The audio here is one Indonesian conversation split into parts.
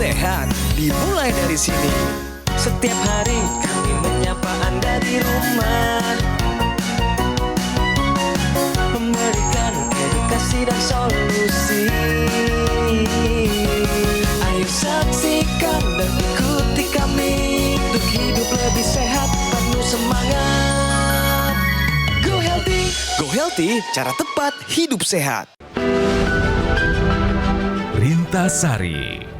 sehat dimulai dari sini. Setiap hari kami menyapa Anda di rumah, memberikan edukasi dan solusi. Ayo saksikan dan ikuti kami untuk hidup lebih sehat, penuh semangat. Go Healthy, Go Healthy, cara tepat hidup sehat. Rintasari.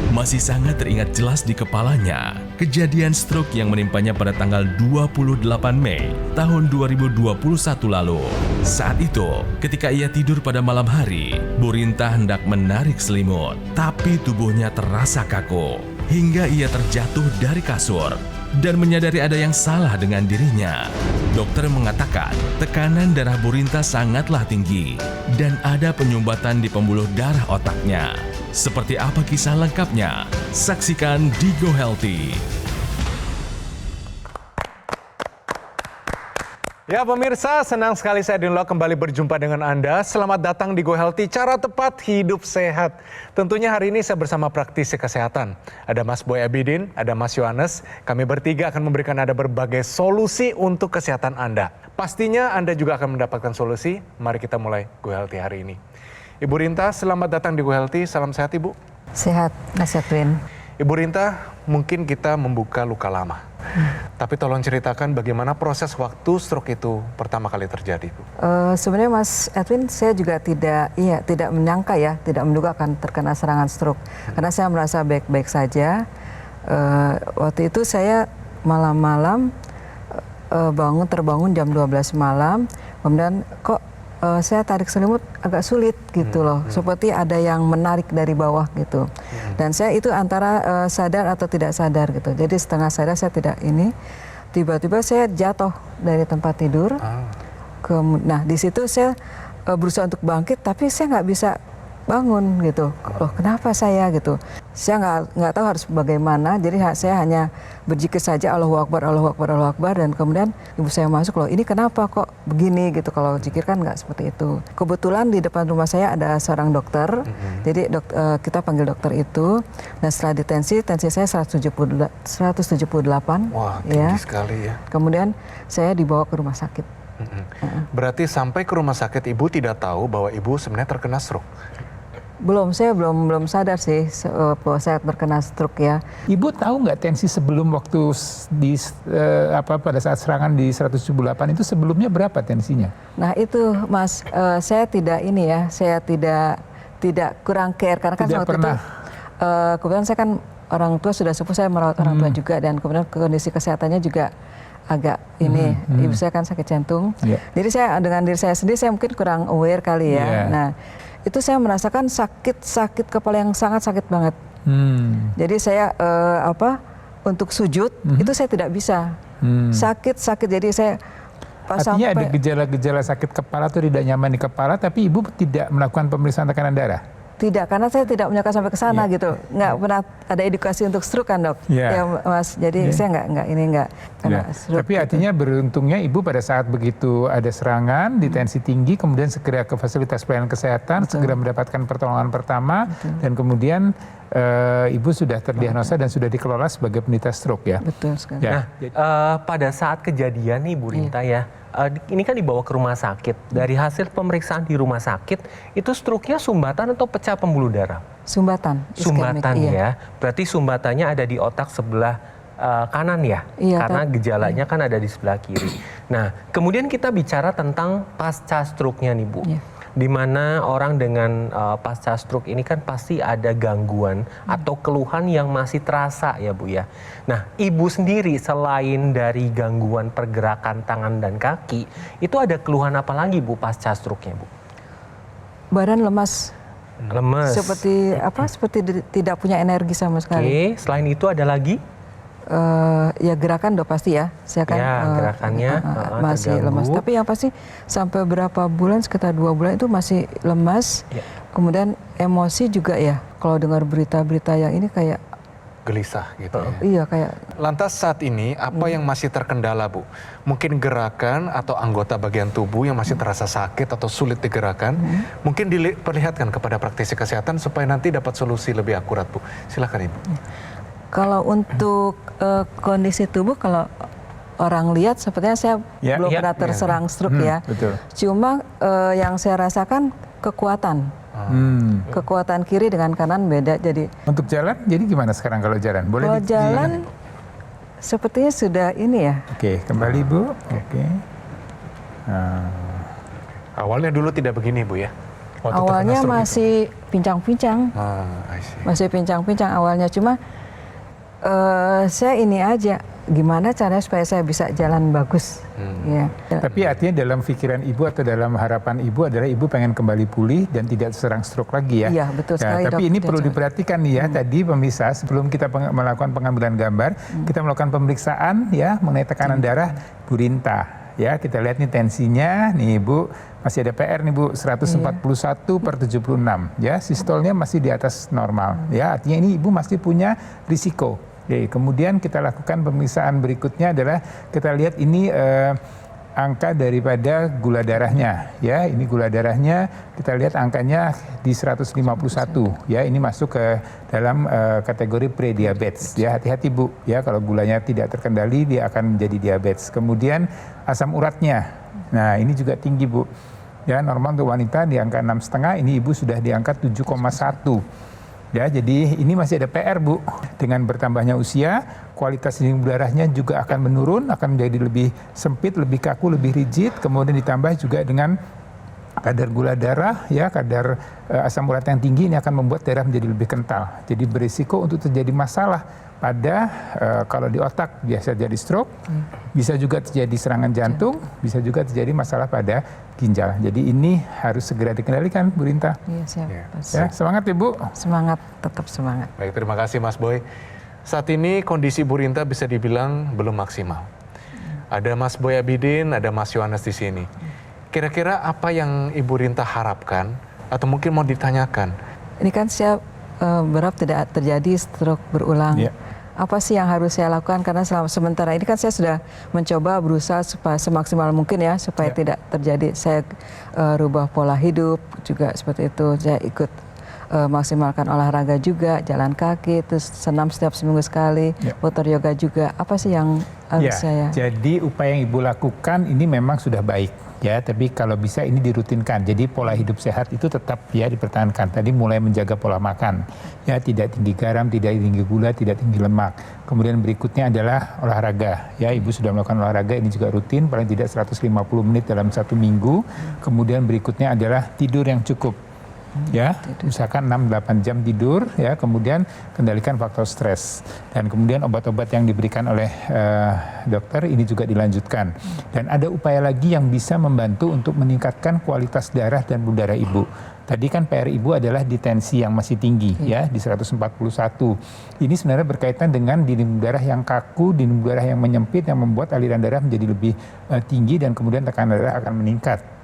Masih sangat teringat jelas di kepalanya kejadian stroke yang menimpanya pada tanggal 28 Mei tahun 2021 lalu. Saat itu, ketika ia tidur pada malam hari, Bu Rinta hendak menarik selimut, tapi tubuhnya terasa kaku hingga ia terjatuh dari kasur dan menyadari ada yang salah dengan dirinya. Dokter mengatakan tekanan darah Bu Rinta sangatlah tinggi dan ada penyumbatan di pembuluh darah otaknya. Seperti apa kisah lengkapnya? Saksikan di Go Healthy. Ya pemirsa, senang sekali saya Dinlo kembali berjumpa dengan Anda. Selamat datang di Go Healthy, cara tepat hidup sehat. Tentunya hari ini saya bersama praktisi kesehatan. Ada Mas Boy Abidin, ada Mas Yohanes. Kami bertiga akan memberikan Anda berbagai solusi untuk kesehatan Anda. Pastinya Anda juga akan mendapatkan solusi. Mari kita mulai Go Healthy hari ini. Ibu Rinta, selamat datang di Go Healthy. Salam sehat Ibu. Sehat, Mas Edwin. Ibu Rinta, mungkin kita membuka luka lama. Tapi tolong ceritakan bagaimana proses waktu stroke itu pertama kali terjadi, Bu. Sebenarnya Mas Edwin, saya juga tidak menyangka ya, tidak menduga akan terkena serangan stroke. Karena saya merasa baik-baik saja. Waktu itu saya malam-malam terbangun jam 12 malam, kemudian kok saya tarik selimut agak sulit gitu loh, seperti ada yang menarik dari bawah gitu. Dan saya itu antara sadar atau tidak sadar gitu. Jadi setengah sadar saya tidak ini, tiba-tiba saya jatuh dari tempat tidur. Nah di situ saya berusaha untuk bangkit, tapi saya nggak bisa bangun gitu. Loh kenapa saya gitu? Saya nggak tahu harus bagaimana. Jadi saya hanya berzikir saja Allahu Akbar, Allahu Akbar, Allahu Akbar. Dan kemudian ibu saya masuk, loh ini kenapa kok begini gitu. Kalau zikir kan nggak seperti itu. Kebetulan di depan rumah saya ada seorang dokter. Jadi kita panggil dokter itu. Nah setelah tensi saya 178. Wah tinggi sekali ya. Kemudian saya dibawa ke rumah sakit. Berarti sampai ke rumah sakit Ibu tidak tahu bahwa Ibu sebenarnya terkena stroke? Saya belum sadar sih bahwa saya terkena stroke ya. Ibu tahu nggak tensi sebelum waktu pada saat serangan di 178 itu sebelumnya berapa tensinya? Nah itu Mas, saya tidak kurang care karena kan waktu itu kebetulan saya kan orang tua sudah sepuh, saya merawat orang tua juga, dan kemudian kondisi kesehatannya juga agak ini, ibu saya kan sakit jantung. Jadi saya dengan diri saya sendiri saya mungkin kurang aware kali ya. Nah itu saya merasakan sakit kepala yang sangat sakit banget. Jadi saya untuk sujud itu saya tidak bisa. Sakit jadi saya artinya ada gejala-gejala sakit kepala atau tidak nyaman di kepala, tapi ibu tidak melakukan pemeriksaan tekanan darah? Tidak, karena saya tidak menyangka sampai ke sana gitu. Nggak pernah ada edukasi untuk stroke kan dok? Ya Mas, jadi saya nggak kena stroke. Tapi artinya beruntungnya ibu pada saat begitu ada serangan di tensi tinggi, kemudian segera ke fasilitas pelayanan kesehatan, segera mendapatkan pertolongan pertama, dan kemudian ibu sudah terdiagnosa dan sudah dikelola sebagai penderita stroke ya? Betul sekali. Nah, pada saat kejadian nih Bu Rinta ya, ini kan dibawa ke rumah sakit. Dari hasil pemeriksaan di rumah sakit, itu stroke-nya sumbatan atau pecah pembuluh darah? Sumbatan. Sumbatan ya. Berarti sumbatannya ada di otak sebelah kanan ya? Karena gejalanya kan ada di sebelah kiri. Nah, kemudian kita bicara tentang pasca stroke-nya nih Bu. Di mana orang dengan pasca stroke ini kan pasti ada gangguan atau keluhan yang masih terasa ya Bu ya. Nah ibu sendiri selain dari gangguan pergerakan tangan dan kaki, itu ada keluhan apa lagi Bu pasca stroke-nya Bu? Badan lemas. Lemes. Seperti tidak punya energi sama sekali. Oke, selain itu ada lagi? Ya gerakan udah pasti ya, saya kan gerakannya masih terganggu. lemas. Tapi yang pasti sampai berapa bulan, sekitar 2 bulan itu masih lemas. Kemudian emosi juga ya. Kalau dengar berita-berita yang ini kayak gelisah gitu ya. Iya kayak. Lantas saat ini apa yang masih terkendala, Bu? Mungkin gerakan atau anggota bagian tubuh yang masih terasa sakit atau sulit digerakkan, mungkin diperlihatkan kepada praktisi kesehatan supaya nanti dapat solusi lebih akurat, Bu. Silakan Ibu. Kalau untuk kondisi tubuh, kalau orang lihat sepertinya saya belum pernah terserang stroke ya. Betul. Cuma yang saya rasakan kekuatan. Kekuatan kiri dengan kanan beda. Jadi Untuk jalan, jadi gimana sekarang kalau jalan? Boleh kalau jalan sepertinya sudah ini ya. Oke, kembali Bu. Oke. Awalnya dulu tidak begini, Bu ya? Waktu Awalnya terkena stroke masih pincang-pincang. itu. I see. Masih pincang-pincang awalnya, cuma saya ini aja, gimana caranya supaya saya bisa jalan bagus. Ya. Tapi artinya dalam pikiran Ibu atau dalam harapan Ibu adalah Ibu pengen kembali pulih dan tidak serang stroke lagi ya? Iya, betul sekali, Tapi Dok. ini perlu diperhatikan nih ya, tadi pemirsa, sebelum kita melakukan pengambilan gambar, kita melakukan pemeriksaan ya mengenai tekanan darah Bu Rinta. Ya, kita lihat nih tensinya, nih Bu, masih ada PR nih Bu, 141/76. Ya, sistolnya masih di atas normal. Ya, artinya ini Ibu masih punya risiko. Oke, kemudian kita lakukan pemeriksaan berikutnya adalah kita lihat ini angka daripada gula darahnya. Ya, ini gula darahnya kita lihat angkanya di 151. Ya, ini masuk ke dalam kategori prediabetes. Ya, hati-hati Bu. Ya, kalau gulanya tidak terkendali dia akan menjadi diabetes. Kemudian asam uratnya. Nah, ini juga tinggi Bu. Ya, normal untuk wanita di angka 6,5, ini Ibu sudah di angka 7,1. Ya, jadi ini masih ada PR Bu. Dengan bertambahnya usia, kualitas dinding darahnya juga akan menurun, akan menjadi lebih sempit, lebih kaku, lebih rigid. Kemudian ditambah juga dengan kadar gula darah, ya kadar asam urat yang tinggi ini akan membuat darah menjadi lebih kental. Jadi berisiko untuk terjadi masalah pada kalau di otak biasa jadi stroke, bisa juga terjadi serangan jantung, bisa juga terjadi masalah pada ginjal. Jadi ini harus segera dikendalikan, Bu Rinta. Iya, siap. Ya, semangat Ibu. Semangat, tetap semangat. Baik, terima kasih Mas Boy. Saat ini kondisi Bu Rinta bisa dibilang belum maksimal. Ada Mas Boy Abidin, ada Mas Yohanes di sini. Kira-kira apa yang Ibu Rinta harapkan atau mungkin mau ditanyakan? Ini kan saya berharap tidak terjadi stroke berulang. Ya. Apa sih yang harus saya lakukan? Karena sementara ini kan saya sudah mencoba berusaha supaya semaksimal mungkin ya supaya tidak terjadi. Saya rubah pola hidup juga seperti itu. Saya ikut maksimalkan olahraga juga, jalan kaki, terus senam setiap seminggu sekali, putar yoga juga. Apa sih yang harus saya? Jadi upaya yang Ibu lakukan ini memang sudah baik. Ya, tapi kalau bisa ini dirutinkan. Jadi pola hidup sehat itu tetap ya dipertahankan. Tadi mulai menjaga pola makan. Ya, tidak tinggi garam, tidak tinggi gula, tidak tinggi lemak. Kemudian berikutnya adalah olahraga. Ya, Ibu sudah melakukan olahraga ini juga rutin, paling tidak 150 menit dalam 1 minggu. Kemudian berikutnya adalah tidur yang cukup. Ya, misalkan 6-8 jam tidur, ya, kemudian kendalikan faktor stres, dan kemudian obat-obat yang diberikan oleh dokter ini juga dilanjutkan. Dan ada upaya lagi yang bisa membantu untuk meningkatkan kualitas darah dan pembuluh darah Ibu. Tadi kan PR Ibu adalah di tensi yang masih tinggi, ya, di 141. Ini sebenarnya berkaitan dengan dinding darah yang kaku, dinding darah yang menyempit, yang membuat aliran darah menjadi lebih tinggi dan kemudian tekanan darah akan meningkat.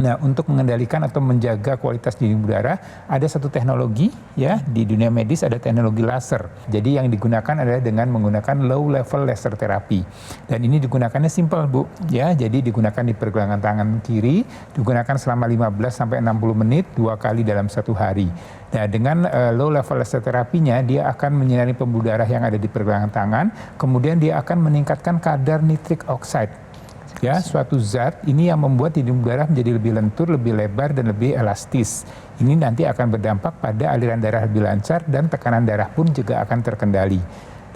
Nah, untuk mengendalikan atau menjaga kualitas dinding darah, ada satu teknologi ya di dunia medis, ada teknologi laser. Jadi yang digunakan adalah dengan menggunakan low level laser terapi. Dan ini digunakannya simple, Bu. Ya, jadi digunakan di pergelangan tangan kiri, digunakan selama 15 sampai 60 menit 2 kali dalam 1 hari. Nah, dengan low level laser terapinya, dia akan menyinari pembuluh darah yang ada di pergelangan tangan, kemudian dia akan meningkatkan kadar nitric oxide. Ya, suatu zat ini yang membuat dinding darah menjadi lebih lentur, lebih lebar, dan lebih elastis. Ini nanti akan berdampak pada aliran darah lebih lancar dan tekanan darah pun juga akan terkendali.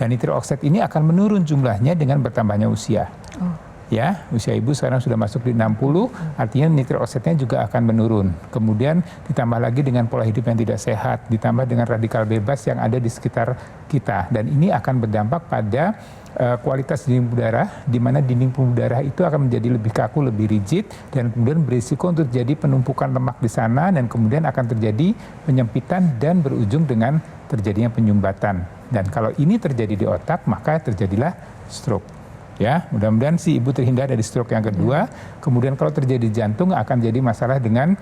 Dan nitric oxide ini akan menurun jumlahnya dengan bertambahnya usia. Ya, usia Ibu sekarang sudah masuk di 60, artinya nitric oxide-nya juga akan menurun. Kemudian ditambah lagi dengan pola hidup yang tidak sehat, ditambah dengan radikal bebas yang ada di sekitar kita. Dan ini akan berdampak pada kualitas dinding pembuluh darah, di mana dinding pembuluh darah itu akan menjadi lebih kaku, lebih rigid, dan kemudian berisiko untuk terjadi penumpukan lemak di sana, dan kemudian akan terjadi penyempitan dan berujung dengan terjadinya penyumbatan. Dan kalau ini terjadi di otak, maka terjadilah stroke. Ya, mudah-mudahan si Ibu terhindar dari stroke yang kedua. Kemudian kalau terjadi jantung akan jadi masalah dengan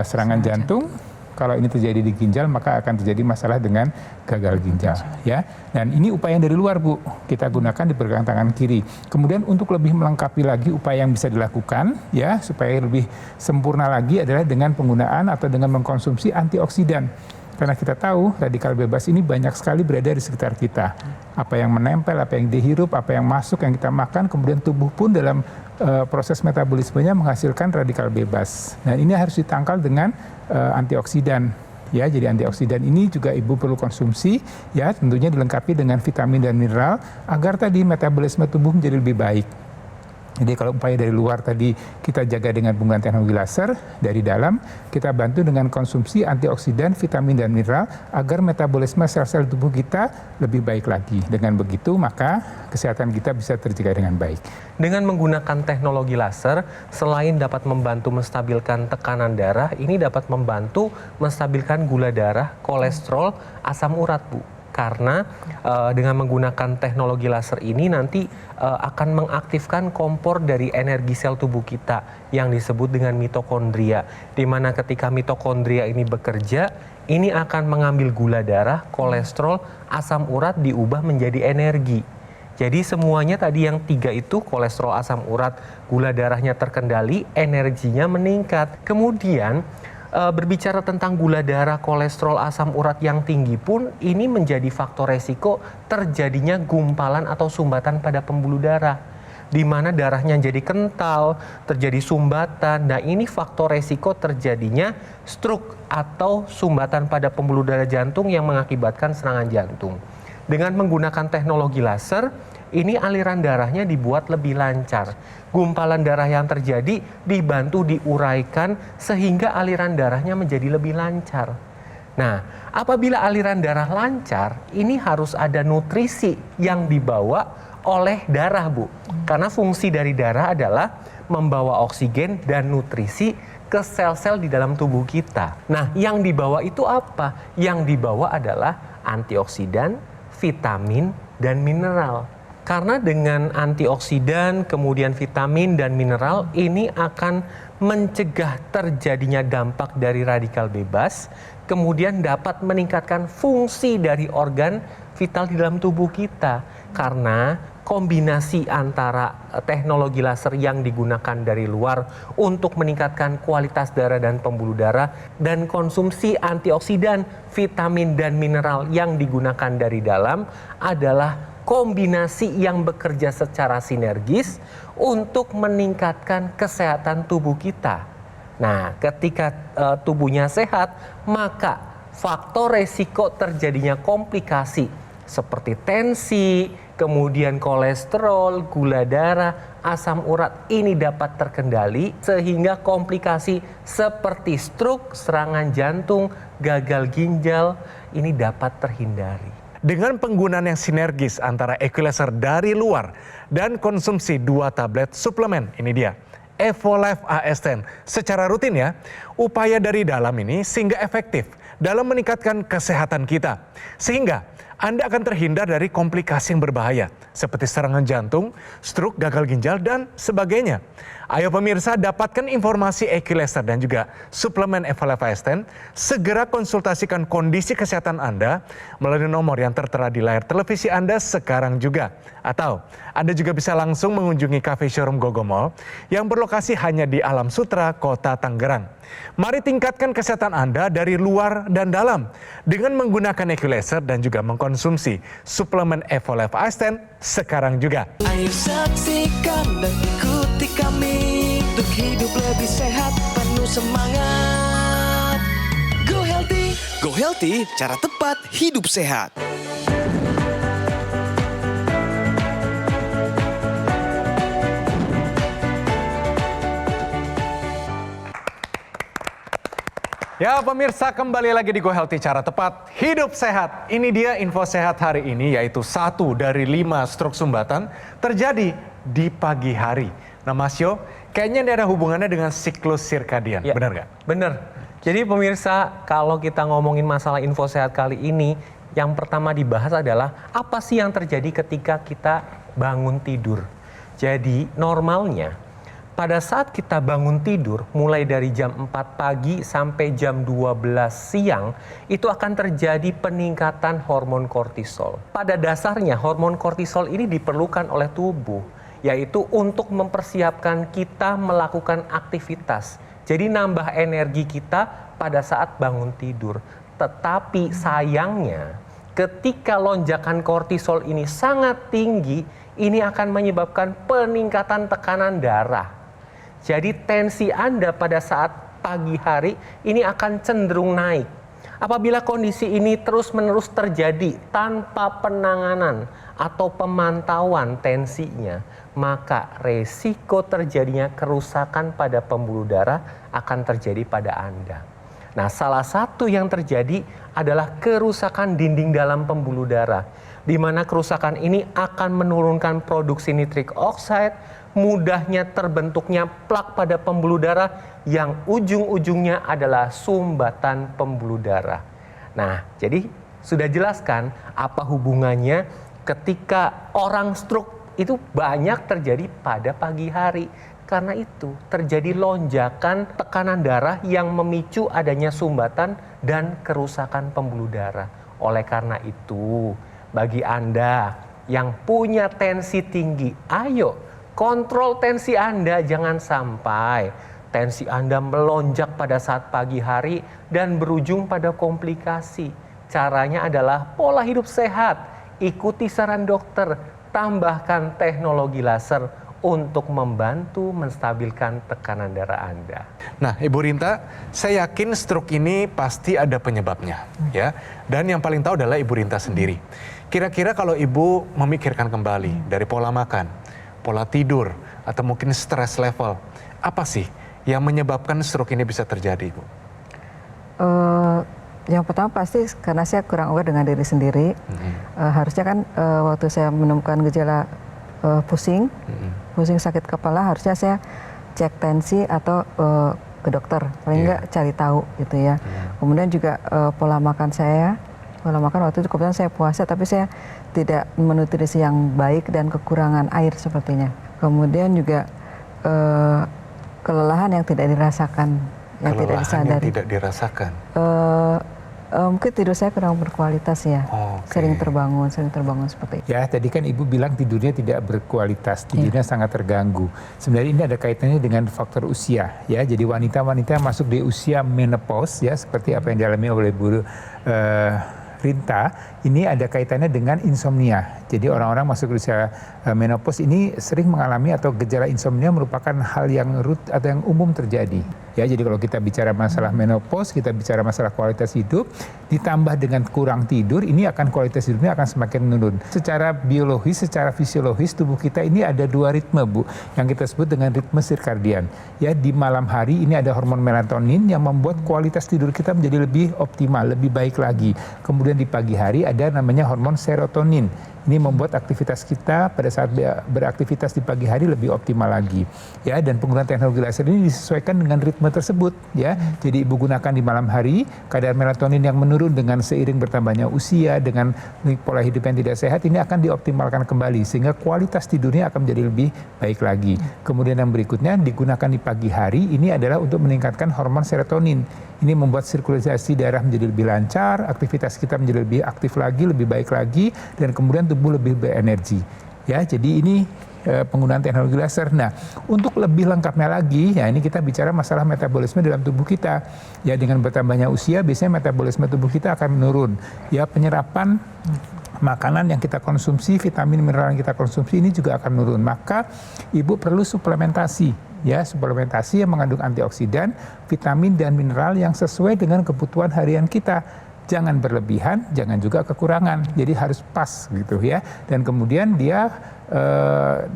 serangan jantung. Kalau ini terjadi di ginjal, maka akan terjadi masalah dengan gagal ginjal. Ya, dan ini upaya yang dari luar, Bu. Kita gunakan di pergelangan tangan kiri. Kemudian untuk lebih melengkapi lagi upaya yang bisa dilakukan, ya, supaya lebih sempurna lagi adalah dengan penggunaan atau dengan mengkonsumsi antioksidan. Karena kita tahu radikal bebas ini banyak sekali berada di sekitar kita. Apa yang menempel, apa yang dihirup, apa yang masuk, yang kita makan, kemudian tubuh pun dalam proses metabolismenya menghasilkan radikal bebas. Dan ini harus ditangkal dengan antioksidan. Ya, jadi antioksidan ini juga ibu perlu konsumsi, ya, tentunya dilengkapi dengan vitamin dan mineral agar tadi metabolisme tubuh menjadi lebih baik. Jadi kalau upaya dari luar tadi kita jaga dengan penggunaan teknologi laser, dari dalam kita bantu dengan konsumsi antioksidan, vitamin dan mineral agar metabolisme sel-sel tubuh kita lebih baik lagi. Dengan begitu maka kesehatan kita bisa terjaga dengan baik. Dengan menggunakan teknologi laser, selain dapat membantu menstabilkan tekanan darah, ini dapat membantu menstabilkan gula darah, kolesterol, asam urat, Bu. Karena dengan menggunakan teknologi laser ini nanti akan mengaktifkan kompor dari energi sel tubuh kita yang disebut dengan mitokondria. Di mana ketika mitokondria ini bekerja, ini akan mengambil gula darah, kolesterol, asam urat diubah menjadi energi. Jadi semuanya tadi yang 3 itu, kolesterol, asam urat, gula darahnya terkendali, energinya meningkat. Kemudian berbicara tentang gula darah, kolesterol, asam urat yang tinggi pun ini menjadi faktor resiko terjadinya gumpalan atau sumbatan pada pembuluh darah. Di mana darahnya jadi kental, terjadi sumbatan. Nah, ini faktor resiko terjadinya stroke atau sumbatan pada pembuluh darah jantung yang mengakibatkan serangan jantung. Dengan menggunakan teknologi laser, ini aliran darahnya dibuat lebih lancar. Gumpalan darah yang terjadi dibantu diuraikan sehingga aliran darahnya menjadi lebih lancar. Nah, apabila aliran darah lancar, ini harus ada nutrisi yang dibawa oleh darah, Bu. Karena fungsi dari darah adalah membawa oksigen dan nutrisi ke sel-sel di dalam tubuh kita. Nah, yang dibawa itu apa? Yang dibawa adalah antioksidan, vitamin, dan mineral. Karena dengan antioksidan, kemudian vitamin dan mineral, ini akan mencegah terjadinya dampak dari radikal bebas, kemudian dapat meningkatkan fungsi dari organ vital di dalam tubuh kita. Karena kombinasi antara teknologi laser yang digunakan dari luar untuk meningkatkan kualitas darah dan pembuluh darah, dan konsumsi antioksidan, vitamin, dan mineral yang digunakan dari dalam adalah kombinasi yang bekerja secara sinergis untuk meningkatkan kesehatan tubuh kita. Nah, ketika tubuhnya sehat, maka faktor resiko terjadinya komplikasi seperti tensi, kemudian kolesterol, gula darah, asam urat ini dapat terkendali sehingga komplikasi seperti stroke, serangan jantung, gagal ginjal ini dapat terhindari. Dengan penggunaan yang sinergis antara Equilaser dari luar dan konsumsi 2 tablet suplemen, ini dia, Evolife AS10 secara rutin ya, upaya dari dalam ini sehingga efektif dalam meningkatkan kesehatan kita. Sehingga Anda akan terhindar dari komplikasi yang berbahaya seperti serangan jantung, stroke, gagal ginjal, dan sebagainya. Ayo pemirsa, dapatkan informasi Equilaser dan juga suplemen Evolife AS10. Segera konsultasikan kondisi kesehatan Anda melalui nomor yang tertera di layar televisi Anda sekarang juga. Atau Anda juga bisa langsung mengunjungi cafe showroom Gogomall yang berlokasi hanya di Alam Sutra, Kota Tangerang. Mari tingkatkan kesehatan Anda dari luar dan dalam dengan menggunakan Equilaser dan juga mengkonsumsi suplemen Evolife AS10 sekarang juga. Ayo saksikan dan ikuti kami untuk hidup lebih sehat, penuh semangat. Go Healthy, cara tepat hidup sehat. Ya pemirsa, kembali lagi di Go Healthy, cara tepat hidup sehat. Ini dia info sehat hari ini, yaitu 1 dari 5 stroke sumbatan terjadi di pagi hari. Nah Mas Yo, kayaknya ini ada hubungannya dengan siklus sirkadian, ya, benar nggak? Benar. Jadi pemirsa, kalau kita ngomongin masalah info sehat kali ini, yang pertama dibahas adalah apa sih yang terjadi ketika kita bangun tidur. Jadi normalnya pada saat kita bangun tidur, mulai dari jam 4 pagi sampai jam 12 siang, itu akan terjadi peningkatan hormon kortisol. Pada dasarnya, hormon kortisol ini diperlukan oleh tubuh, yaitu untuk mempersiapkan kita melakukan aktivitas. Jadi nambah energi kita pada saat bangun tidur. Tetapi sayangnya, ketika lonjakan kortisol ini sangat tinggi, ini akan menyebabkan peningkatan tekanan darah. Jadi tensi Anda pada saat pagi hari ini akan cenderung naik. Apabila kondisi ini terus-menerus terjadi tanpa penanganan atau pemantauan tensinya, maka resiko terjadinya kerusakan pada pembuluh darah akan terjadi pada Anda. Nah, salah satu yang terjadi adalah kerusakan dinding dalam pembuluh darah, di mana kerusakan ini akan menurunkan produksi nitrik oxide, mudahnya terbentuknya plak pada pembuluh darah yang ujung-ujungnya adalah sumbatan pembuluh darah. Nah, jadi sudah jelaskan apa hubungannya ketika orang stroke itu banyak terjadi pada pagi hari. Karena itu terjadi lonjakan tekanan darah yang memicu adanya sumbatan dan kerusakan pembuluh darah. Oleh karena itu, bagi Anda yang punya tensi tinggi, ayo kontrol tensi Anda, jangan sampai tensi Anda melonjak pada saat pagi hari dan berujung pada komplikasi. Caranya adalah pola hidup sehat, ikuti saran dokter, tambahkan teknologi laser untuk membantu menstabilkan tekanan darah Anda. Nah, Ibu Rinta, saya yakin stroke ini pasti ada penyebabnya, ya. Dan yang paling tahu adalah Ibu Rinta sendiri. Kira-kira kalau Ibu memikirkan kembali dari pola makan, pola tidur, atau mungkin stress level, apa sih yang menyebabkan stroke ini bisa terjadi, Bu? Yang pertama pasti karena saya kurang aware dengan diri sendiri. Harusnya kan waktu saya menemukan gejala pusing sakit kepala, harusnya saya cek tensi atau ke dokter, paling enggak cari tahu gitu ya. Kemudian juga pola makan waktu itu kebetulan saya puasa, tapi saya tidak menutrisi yang baik dan kekurangan air sepertinya. Kemudian juga kelelahan yang tidak dirasakan, yang tidak disadari. Yang tidak dirasakan. Mungkin tidur saya kurang berkualitas ya, sering terbangun seperti itu. Ya, tadi kan Ibu bilang tidurnya tidak berkualitas, tidurnya sangat terganggu. Sebenarnya ini ada kaitannya dengan faktor usia, ya. Jadi wanita-wanita masuk di usia menopause, ya, seperti apa yang dialami oleh Bu Rinta, ini ada kaitannya dengan insomnia. Jadi orang-orang masuk usia menopause ini sering mengalami atau gejala insomnia merupakan hal yang atau yang umum terjadi. Ya, jadi kalau kita bicara masalah menopause, kita bicara masalah kualitas hidup, ditambah dengan kurang tidur, ini akan kualitas hidupnya akan semakin menurun. Secara biologis, secara fisiologis tubuh kita ini ada dua ritme, Bu, yang kita sebut dengan ritme sirkadian. Ya, di malam hari ini ada hormon melatonin yang membuat kualitas tidur kita menjadi lebih optimal, lebih baik lagi. Kemudian di pagi hari ada namanya hormon serotonin. Ini membuat aktivitas kita pada saat beraktivitas di pagi hari lebih optimal lagi. Ya, dan penggunaan teknologi laser ini disesuaikan dengan ritme tersebut, ya. Jadi Ibu gunakan di malam hari, kadar melatonin yang menurun dengan seiring bertambahnya usia, dengan pola hidup yang tidak sehat, ini akan dioptimalkan kembali sehingga kualitas tidurnya akan menjadi lebih baik lagi. Kemudian yang berikutnya digunakan di pagi hari, ini adalah untuk meningkatkan hormon serotonin. Ini membuat sirkulasi darah menjadi lebih lancar, aktivitas kita menjadi lebih aktif lagi, lebih baik lagi, dan kemudian tubuh lebih berenergi. Ya, jadi ini penggunaan teknologi laser. Nah, untuk lebih lengkapnya lagi, ya ini kita bicara masalah metabolisme dalam tubuh kita. Ya, dengan bertambahnya usia, biasanya metabolisme tubuh kita akan menurun. Ya, penyerapan makanan yang kita konsumsi, vitamin mineral yang kita konsumsi ini juga akan menurun. Maka Ibu perlu suplementasi. Ya, suplementasi yang mengandung antioksidan, vitamin dan mineral yang sesuai dengan kebutuhan harian kita. Jangan berlebihan, jangan juga kekurangan. Jadi harus pas gitu ya. Dan kemudian dia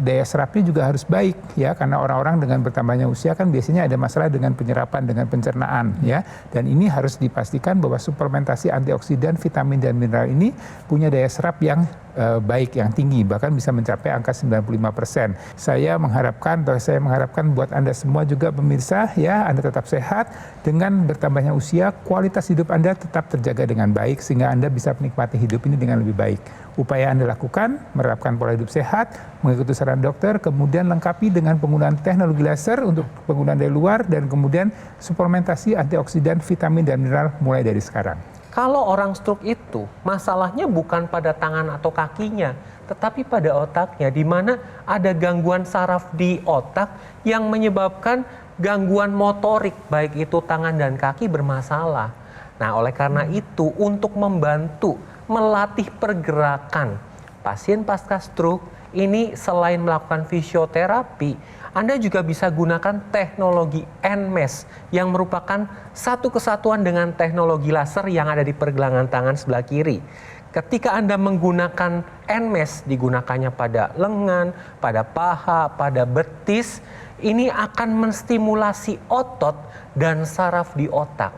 daya serapnya juga harus baik ya, karena orang-orang dengan bertambahnya usia kan biasanya ada masalah dengan penyerapan, dengan pencernaan ya. Dan ini harus dipastikan bahwa suplementasi antioksidan, vitamin dan mineral ini punya daya serap yang baik, yang tinggi, bahkan bisa mencapai angka 95%. Saya mengharapkan buat Anda semua juga pemirsa ya, Anda tetap sehat. Dengan bertambahnya usia, kualitas hidup Anda tetap terjaga dengan baik sehingga Anda bisa menikmati hidup ini dengan lebih baik. Upaya Anda lakukan, menerapkan pola hidup sehat, istirahat, mengikuti saran dokter, kemudian lengkapi dengan penggunaan teknologi laser untuk penggunaan dari luar, dan kemudian suplementasi antioksidan, vitamin, dan mineral mulai dari sekarang. Kalau orang stroke itu masalahnya bukan pada tangan atau kakinya, tetapi pada otaknya, di mana ada gangguan saraf di otak yang menyebabkan gangguan motorik, baik itu tangan dan kaki bermasalah. Nah, oleh karena itu, untuk membantu melatih pergerakan pasien pasca stroke ini, selain melakukan fisioterapi, Anda juga bisa gunakan teknologi NMES yang merupakan satu kesatuan dengan teknologi laser yang ada di pergelangan tangan sebelah kiri. Ketika Anda menggunakan NMES, digunakannya pada lengan, pada paha, pada betis, ini akan menstimulasi otot dan saraf di otak.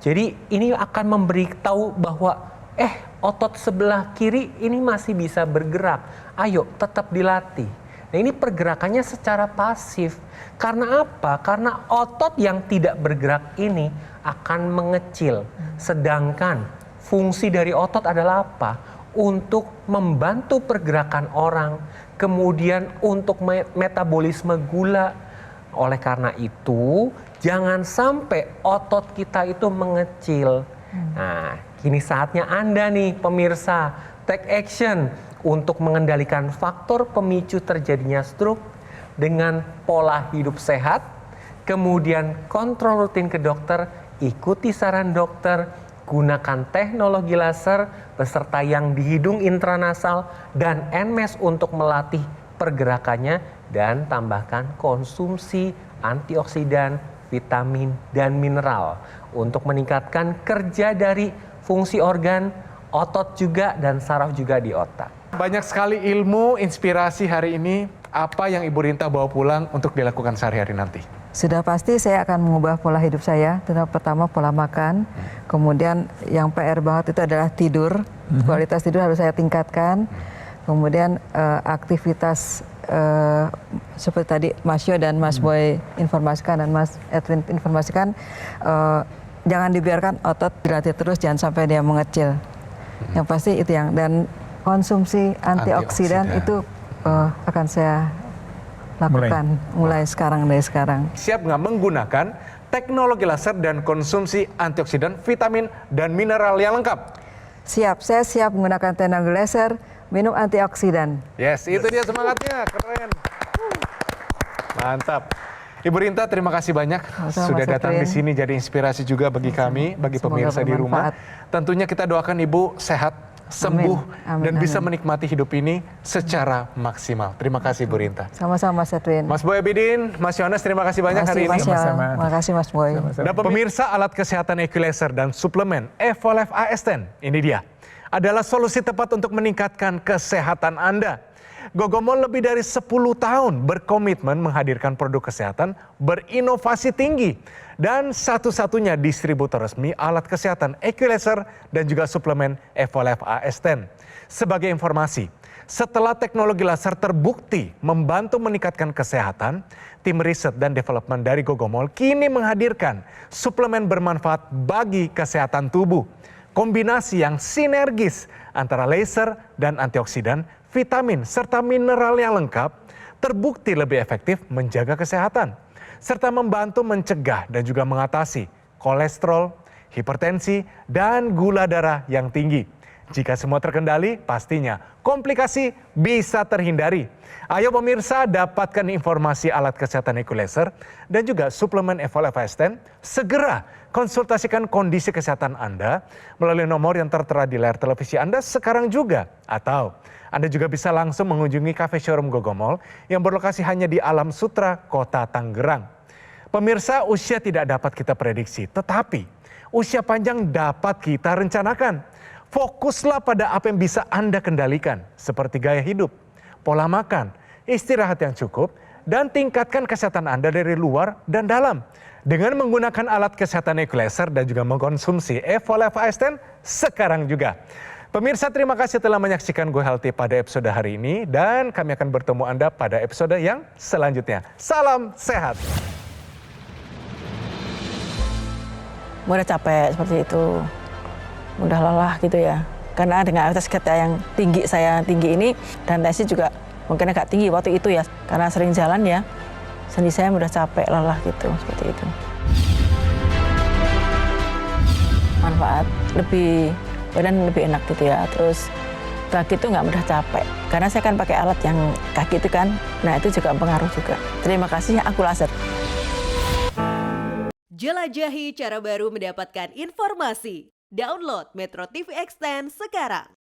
Jadi ini akan memberitahu bahwa otot sebelah kiri ini masih bisa bergerak. Ayo tetap dilatih. Nah, ini pergerakannya secara pasif. Karena apa? Karena otot yang tidak bergerak ini akan mengecil. Sedangkan fungsi dari otot adalah apa? Untuk membantu pergerakan orang, kemudian untuk metabolisme gula. Oleh karena itu, jangan sampai otot kita itu mengecil. Nah, kini saatnya Anda nih pemirsa, take action untuk mengendalikan faktor pemicu terjadinya stroke dengan pola hidup sehat, kemudian kontrol rutin ke dokter, ikuti saran dokter, gunakan teknologi laser beserta yang di hidung intranasal dan NMES untuk melatih pergerakannya, dan tambahkan konsumsi antioksidan, vitamin, dan mineral untuk meningkatkan kerja dari fungsi organ, otot juga, dan saraf juga di otak. Banyak sekali ilmu, inspirasi hari ini. Apa yang Ibu Rinta bawa pulang untuk dilakukan sehari-hari nanti? Sudah pasti saya akan mengubah pola hidup saya. Pertama pola makan, kemudian yang PR banget itu adalah tidur. Kualitas tidur harus saya tingkatkan. Kemudian aktivitas seperti tadi Mas Yo dan Mas Boy informasikan dan Mas Edwin informasikan, jangan dibiarkan otot dilatih terus, jangan sampai dia mengecil. Yang pasti itu yang, dan konsumsi antioksidan itu akan saya lakukan mulai sekarang, dari sekarang. Siap nggak menggunakan teknologi laser dan konsumsi antioksidan, vitamin, dan mineral yang lengkap? Siap, saya siap menggunakan teknologi laser, minum antioksidan. Yes, itu dia semangatnya, keren. Mantap. Ibu Rinta, terima kasih banyak sudah datang di sini, jadi inspirasi juga bagi kami, bagi pemirsa di rumah. Tentunya kita doakan Ibu sehat, sembuh, dan bisa menikmati hidup ini secara maksimal. Terima kasih Ibu Rinta. Sama-sama Mas Edwin. Mas Boy Abidin, Mas Yones, terima kasih banyak hari ini. Terima kasih Mas Boy. Dan pemirsa, alat kesehatan Equilaser dan suplemen Evolve AS10, ini dia, adalah solusi tepat untuk meningkatkan kesehatan Anda. Gogomol lebih dari 10 tahun berkomitmen menghadirkan produk kesehatan berinovasi tinggi dan satu-satunya distributor resmi alat kesehatan Equilaser dan juga suplemen Evolve AS10. Sebagai informasi, setelah teknologi laser terbukti membantu meningkatkan kesehatan, tim riset dan development dari Gogomol kini menghadirkan suplemen bermanfaat bagi kesehatan tubuh. Kombinasi yang sinergis antara laser dan antioksidan, vitamin, serta mineral yang lengkap terbukti lebih efektif menjaga kesehatan, serta membantu mencegah dan juga mengatasi kolesterol, hipertensi, dan gula darah yang tinggi. Jika semua terkendali, pastinya komplikasi bisa terhindari. Ayo pemirsa, dapatkan informasi alat kesehatan Equilaser dan juga suplemen Evolve AS10. Segera konsultasikan kondisi kesehatan Anda melalui nomor yang tertera di layar televisi Anda sekarang juga. Atau Anda juga bisa langsung mengunjungi cafe showroom Gogomol yang berlokasi hanya di Alam Sutra, Kota Tangerang. Pemirsa, usia tidak dapat kita prediksi, tetapi usia panjang dapat kita rencanakan. Fokuslah pada apa yang bisa Anda kendalikan, seperti gaya hidup, pola makan, istirahat yang cukup, dan tingkatkan kesehatan Anda dari luar dan dalam. Dengan menggunakan alat kesehatan Equilaser dan juga mengkonsumsi Evolve AS10 sekarang juga. Pemirsa, terima kasih telah menyaksikan Go Healthy pada episode hari ini, dan kami akan bertemu Anda pada episode yang selanjutnya. Salam sehat. Udah capek seperti itu. Udah lelah gitu ya, karena dengan aktivitas kerja yang tinggi saya tinggi ini, dan tensi juga mungkin agak tinggi waktu itu ya, karena sering jalan ya, sendi saya mudah capek, lelah gitu, seperti itu. Manfaat, badan lebih enak gitu ya, terus kaki itu nggak mudah capek, karena saya kan pakai alat yang kaki itu kan, nah itu juga pengaruh juga. Terima kasih Aku Laser. Jelajahi cara baru mendapatkan informasi. Download Metro TV Extend sekarang.